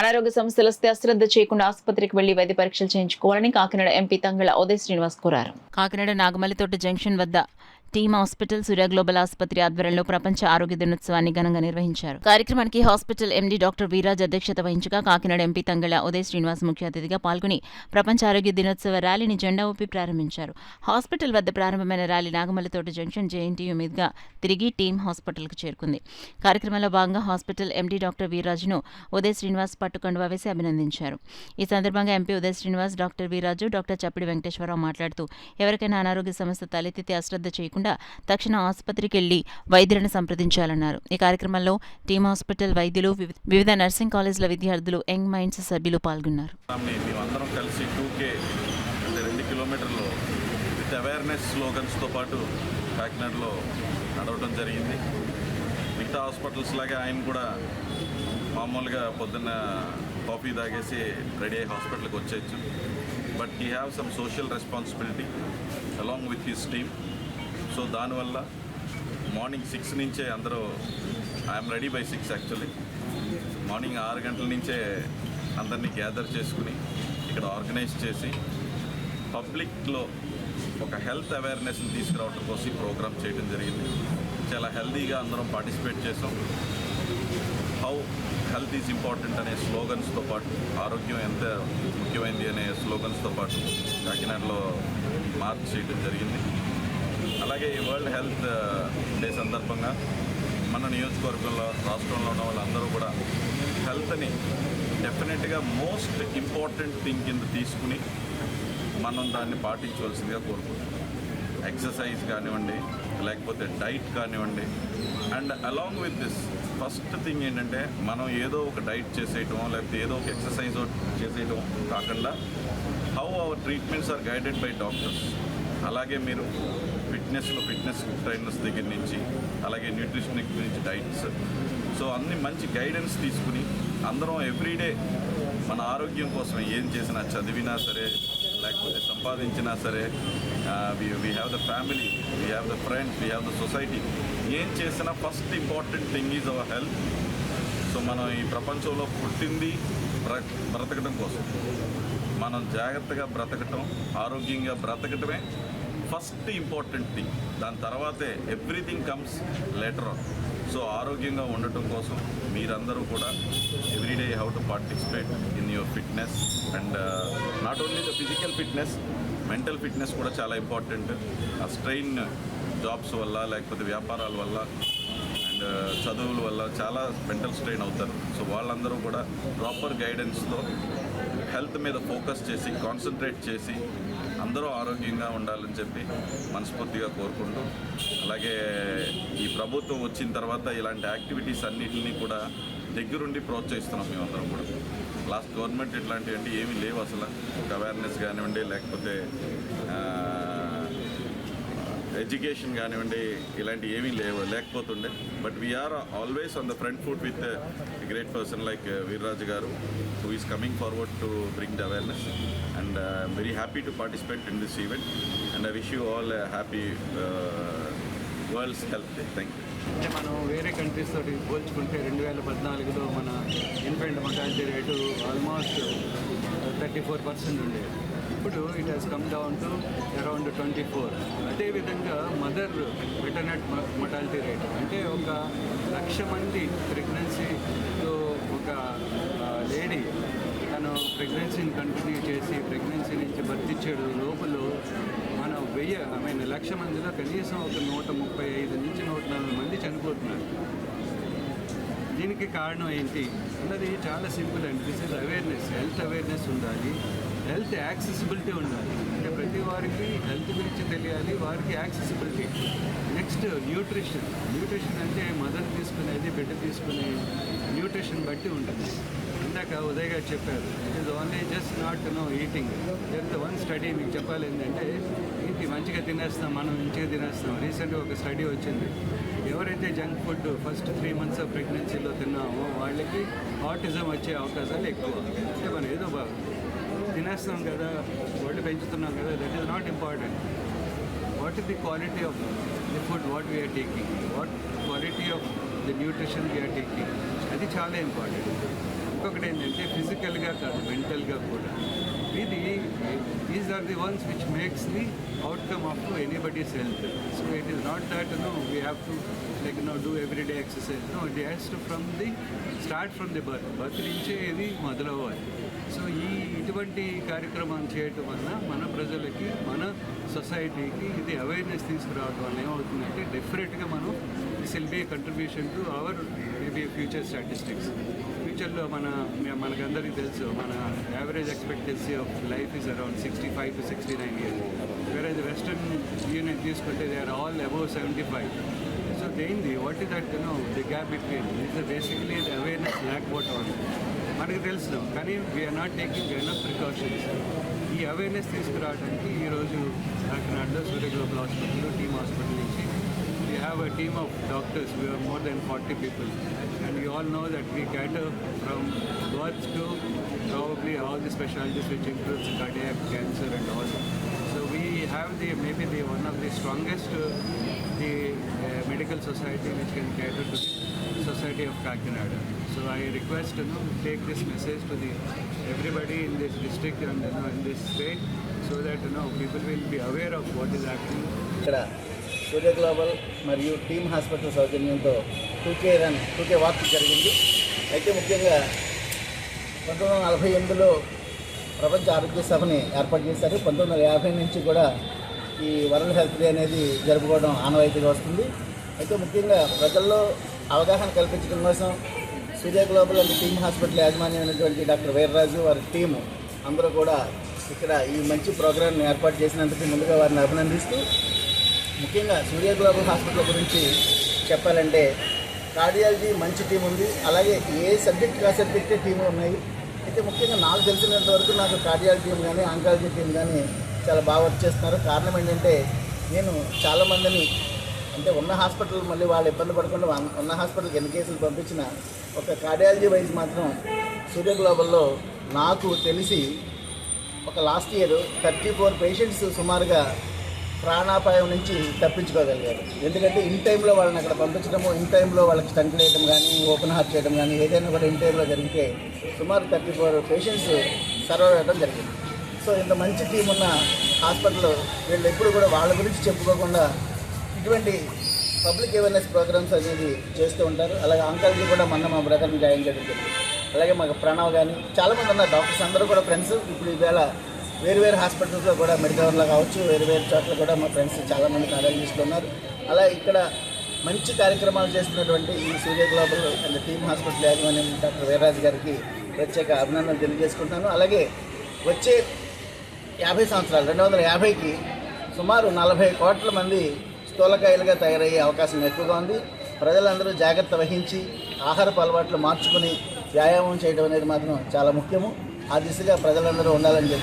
అనారోగ్య సమస్యలు వస్తే అశ్రద్ధ చేయకుండా ఆసుపత్రికి వెళ్లి వైద్య పరీక్షలు చేయించుకోవాలని కాకినాడ ఎంపీ తంగళ్ల ఉదయ్ శ్రీనివాస్ కోరారు. కాకినాడ నాగమల్లితోట జంక్షన్ వద్ద టీమ్ హాస్పిటల్, సూర్య గ్లోబల్ ఆసుపత్రి ఆధ్వర్యంలో ప్రపంచ ఆరోగ్య దినోత్సవాన్ని ఘనంగా నిర్వహించారు. కార్యక్రమానికి హాస్పిటల్ ఎండీ డాక్టర్ వీరాజ్ అధ్యక్షత వహించగా కాకినాడ ఎంపీ తంగళ్ల ఉదయ్ శ్రీనివాస్ ముఖ్య అతిథిగా పాల్గొని ప్రపంచ ఆరోగ్య దినోత్సవ ర్యాలీని జెండా ఊపి ప్రారంభించారు. హాస్పిటల్ వద్ద ప్రారంభమైన ర్యాలీ నాగమల్లితోట జంక్షన్ జేఎన్టీయూ మీదుగా తిరిగి టీమ్ హాస్పిటల్కు చేరుకుంది. కార్యక్రమంలో భాగంగా హాస్పిటల్ ఎండీ డాక్టర్ వీరాజ్ను ఉదయ్ శ్రీనివాస్ పట్టుకండువా వేసి అభినందించారు. ఈ సందర్భంగా MP Uday Srinivas, doctor Veeraju, doctor Chappidi Venkateswara Rao మాట్లాడుతూ ఎవరికైనా అనారోగ్య సమస్య తలెత్తితే అశ్రద్ధ చేయకుండా తక్షణ ఆసుపత్రికి వెళ్లి వైద్యులను సంప్రదించాలన్నారు. ఈ కార్యక్రమంలో టీమ్ హాస్పిటల్ వైద్యులు, వివిధ నర్సింగ్ కాలేజీల విద్యార్థులు, యంగ్ మైండ్స్ సభ్యులు పాల్గొన్నారు. మేమందరం కలిసి 2K అంటే 2 కిలోమీటర్లు విత్ అవేర్నెస్ స్లోగన్స్తో పాటు కాకినాడలో నడవడం జరిగింది. మిగతా హాస్పిటల్స్ లాగే ఆయన కూడా మామూలుగా పొద్దున్న కాఫీ తాగేసి రెడీ అయ్యి హాస్పిటల్కి వచ్చేయచ్చు. But he have some social responsibility along with his team. So దానివల్ల మార్నింగ్ 6 నుంచే అందరూ I'm ready by 6 actually morning 6 గంటల నుంచే అందరినీ గ్యాదర్ చేసుకుని ఇక్కడ ఆర్గనైజ్ చేసి పబ్లిక్లో ఒక హెల్త్ అవేర్నెస్ని తీసుకురావడం కోసం ఈ ప్రోగ్రామ్ చేయడం జరిగింది. చాలా హెల్తీగా అందరం పార్టిసిపేట్ చేసాం. హౌ హెల్త్ ఈజ్ ఇంపార్టెంట్ అనే స్లోగన్స్తో పాటు, ఆరోగ్యం ఎంత ముఖ్యమైనది అనే స్లోగన్స్తో పాటు కాకినాడలో మార్చ్ చేయడం జరిగింది. అలాగే ఈ వరల్డ్ హెల్త్ డే సందర్భంగా మన నియోజకవర్గంలో, రాష్ట్రంలో ఉన్న వాళ్ళందరూ కూడా హెల్త్ని డెఫినెట్గా మోస్ట్ ఇంపార్టెంట్ థింగ్ కింద తీసుకుని మనం దాన్ని పాటించవలసిందిగా కోరుకుంటున్నాం. ఎక్సర్సైజ్ కానివ్వండి, లేకపోతే డైట్ కానివ్వండి. And along with this first thing ఏంటంటే మనం ఏదో ఒక డైట్ చేసేయటం, లేకపోతే ఏదో ఒక ఎక్సర్సైజ్ చేసేయటం కాకుండా how our treatments are guided by doctors. అలాగే మీరు ఫిట్నెస్ ట్రైనర్స్ దగ్గర నుంచి, అలాగే న్యూట్రిషన్ నుంచి డైట్స్, సో అన్ని మంచి గైడెన్స్ తీసుకుని అందరం ఎవ్రీడే మన ఆరోగ్యం కోసం ఏం చేసినా, చదివినా సరే లేకపోతే సంపాదించినా సరే, we have the family, we have the friends, we have the society. ఏం చేసినా first important thing is our health. So మనం ఈ ప్రపంచంలో పుట్టింది బ్రతకడం కోసం. మనం జాగ్రత్తగా బ్రతకటం, ఆరోగ్యంగా బ్రతకటమే ఫస్ట్ ఇంపార్టెంట్ థింగ్. దాని తర్వాతే everything comes later on. So ఆరోగ్యంగా ఉండటం కోసం మీరందరూ కూడా everyday how to participate in your fitness. And not only the physical fitness, mental fitness కూడా చాలా ఇంపార్టెంట్. ఆ స్ట్రెయిన్ జాబ్స్ వల్ల, లేకపోతే వ్యాపారాల వల్ల అండ్ చదువుల వల్ల చాలా మెంటల్ స్ట్రెయిన్ అవుతారు. సో వాళ్ళందరూ కూడా ప్రాపర్ గైడెన్స్లో హెల్త్ మీద ఫోకస్ చేసి, కాన్సన్ట్రేట్ చేసి అందరూ ఆరోగ్యంగా ఉండాలని చెప్పి మనస్ఫూర్తిగా కోరుకుంటూ, అలాగే ఈ ప్రభుత్వం వచ్చిన తర్వాత ఇలాంటి యాక్టివిటీస్ అన్నింటినీ కూడా దగ్గరుండి ప్రోత్సహిస్తున్నాం మేమందరం కూడా. లాస్ట్ గవర్నమెంట్ ఇట్లాంటివి అంటే ఏమీ లేవు అసలు. ఒక అవేర్నెస్ కానివ్వండి, లేకపోతే ఎడ్యుకేషన్ కానివ్వండి, ఇలాంటివి ఏమీ లేకపోతుండే. But we are always on the front foot with great person like Veerraju garu, who is coming forward to bring the awareness, and I'm very happy to participate in this event, and I wish you all a happy World's Health Day. Thank you. అంటే మనం వేరే countries తోటి పోల్చుకుంటే 2014లో మన infant mortality rate almost 34% ఉండేది. ఇప్పుడు it has come down to around 24. అదేవిధంగా mother maternal mortality rate అంటే 1,00,000 మంది ప్రెగ్నెన్సీతో ఒక లేడీ తను ప్రెగ్నెన్సీని కంటిన్యూ చేసి ప్రెగ్నెన్సీ నుంచి బర్తిచ్చేడు లోపల మనం 1,00,000 మందిలో కనీసం ఒక 135 నుంచి 140 మంది చనిపోతున్నారు. దీనికి కారణం ఏంటి అన్నది చాలా సింపుల్ అండి. This is awareness. Health awareness ఉండాలి, హెల్త్ యాక్సెసిబిలిటీ ఉండాలి. అంటే ప్రతి వారికి హెల్త్ గురించి తెలియాలి, వారికి యాక్సెసిబిలిటీ. నెక్స్ట్ న్యూట్రిషన్ అంటే మదర్ తీసుకునేది, బిడ్డ తీసుకునే న్యూట్రిషన్ బట్టి ఉంటుంది. ఇందాక ఉదయ్ గారు చెప్పారు, it is only just not eating. ఎంత వన్ స్టడీ మీకు చెప్పాలి ఏంటంటే, ఏంటి మంచిగా తినేస్తాం, మనం మంచిగా తినేస్తాం. రీసెంట్గా ఒక స్టడీ వచ్చింది, ఎవరైతే junk food first 3 months of ప్రెగ్నెన్సీలో తిన్నామో వాళ్ళకి ఆటిజం వచ్చే అవకాశాలు ఎక్కువ. అంటే మనం ఏదో బాగా తినేస్తాం కదా, వాళ్ళు పెంచుతున్నాం కదా, that is not important. What is the quality of the food what we are taking, what quality of the nutrition we are taking, అది చాలా ఇంపార్టెంట్. ఇంకొకటి ఏంటంటే ఫిజికల్గా కాదు, మెంటల్గా కూడా. These are the ones which makes the outcome of anybody's health. So it is not that we have to do everyday exercise. No, it has to start from the birth నుంచే ఇది మొదలవ్వాలి. So ఇటువంటి కార్యక్రమం చేయటం వల్ల మన ప్రజలకి, మన సొసైటీకి ఇది అవేర్నెస్ తీసుకురావడం వల్ల ఏమవుతుందంటే డెఫినెట్గా మనం this will be contribution to our maybe future statistics. ఫ్యూచర్లో మనకందరికీ తెలుసు మన average expectancy of life is around 65 to 69 years. వేరే వెస్టర్న్ యూనియన్ తీసుకుంటే they are all above 75. So దేంది what is that the gap between is basically the awareness lack what on మనకి తెలుసు, కానీ we are not taking enough precautions. ఈ awareness తీసుకురావడానికి ఈరోజు కాకినాడలో Surya global hospital, team hospital నుంచి we have a team of doctors. We are more than 40 people, and we all know that we cater from birth to probably all the specialties, which includes cardiac, cancer and all. So we have maybe one of the strongest medical society which can cater to the society of Kakinada. So I request to take this message to everybody in this district and in this state, so that people will be aware of what is happening. Surya global మరియు team hospital సౌజన్యంతో 2K walk జరిగింది. అయితే ముఖ్యంగా 1948లో ప్రపంచ ఆరోగ్య సభని ఏర్పాటు చేశారు. 1950 నుంచి కూడా ఈ వరల్డ్ హెల్త్ డే అనేది జరుపుకోవడం ఆనవాయితీగా వస్తుంది. అయితే ముఖ్యంగా ప్రజల్లో అవగాహన కల్పించడం కోసం సూర్య గ్లోబల్ అండ్ టీమ్ హాస్పిటల్ యాజమాన్యం అయినటువంటి డాక్టర్ వీర్రాజు వారి టీము అందరూ కూడా ఇక్కడ ఈ మంచి ప్రోగ్రాంని ఏర్పాటు చేసినందుకు ముందుగా వారిని అభినందిస్తూ, ముఖ్యంగా సూర్య గ్లోబల్ హాస్పిటల్ గురించి చెప్పాలంటే కార్డియాలజీ మంచి టీం ఉంది, అలాగే ఏ సబ్జెక్ట్ ఆ సబ్జెక్టే టీము ఉన్నాయి. అయితే ముఖ్యంగా నాకు తెలిసినంత వరకు నాకు కార్డియాలజీ టీం కానీ ఆంకాలజీ టీం కానీ చాలా బాగా వర్క్ చేస్తున్నారు. కారణం ఏంటంటే నేను చాలామందిని అంటే ఉన్న హాస్పిటల్ మళ్ళీ వాళ్ళు ఇబ్బంది పడకుండా ఉన్న హాస్పిటల్కి ఎన్ని కేసులు పంపించిన ఒక కార్డియాలజీ వైజ్ మాత్రం సూర్య గ్లోబల్లో నాకు తెలిసి ఒక లాస్ట్ ఇయర్ 34 పేషెంట్స్ సుమారుగా ప్రాణాపాయం నుంచి తప్పించుకోగలిగారు. ఎందుకంటే ఇన్ టైంలో వాళ్ళని అక్కడ పంపించడము, ఇన్ టైంలో వాళ్ళకి స్టంట్ వేయడం కానీ, ఓపెన్ హార్ట్ చేయడం కానీ ఏదైనా కూడా ఇన్ టైంలో జరిగితే సుమారు 34 పేషెంట్స్ సర్వైవ్ అవ్వడం జరిగింది. సో ఇంత మంచి టీం ఉన్న హాస్పిటల్ వీళ్ళు ఎప్పుడు కూడా వాళ్ళ గురించి చెప్పుకోకుండా ఇటువంటి పబ్లిక్ అవేర్నెస్ ప్రోగ్రామ్స్ అనేది చేస్తూ ఉంటారు. అలాగే ఆంకాలజీ కూడా మొన్న మా బ్రదర్ని జాయిన్ చేయడం జరిగింది. అలాగే మాకు ప్రణవ్ కానీ చాలామంది ఉన్నారు డాక్టర్స్, అందరూ కూడా ఫ్రెండ్స్. ఇప్పుడు ఈవేళ వేరు హాస్పిటల్స్లో కూడా మెడికవర్లో కావచ్చు, వేరు చోట్ల కూడా మా ఫ్రెండ్స్ చాలామంది కార్డియాలజిస్టులు ఉన్నారు. అలా ఇక్కడ మంచి కార్యక్రమాలు చేస్తున్నటువంటి ఈ సూర్య గ్లోబల్ అండ్ టీమ్ హాస్పిటల్ యాజమాన్యం డాక్టర్ వీర్రాజు గారికి ప్రత్యేక అభినందనలు తెలియజేసుకుంటున్నాను. అలాగే వచ్చే 50 సంవత్సరాలు 2050కి సుమారు 40 కోట్ల మంది స్థూలకాయలుగా తయారయ్యే అవకాశం ఎక్కువగా ఉంది. ప్రజలందరూ జాగ్రత్త వహించి ఆహారపు అలవాట్లు మార్చుకుని వ్యాయామం చేయడం అనేది మాత్రం చాలా ముఖ్యము. ఆ దిశగా ప్రజలందరూ ఉండాలని చెప్పి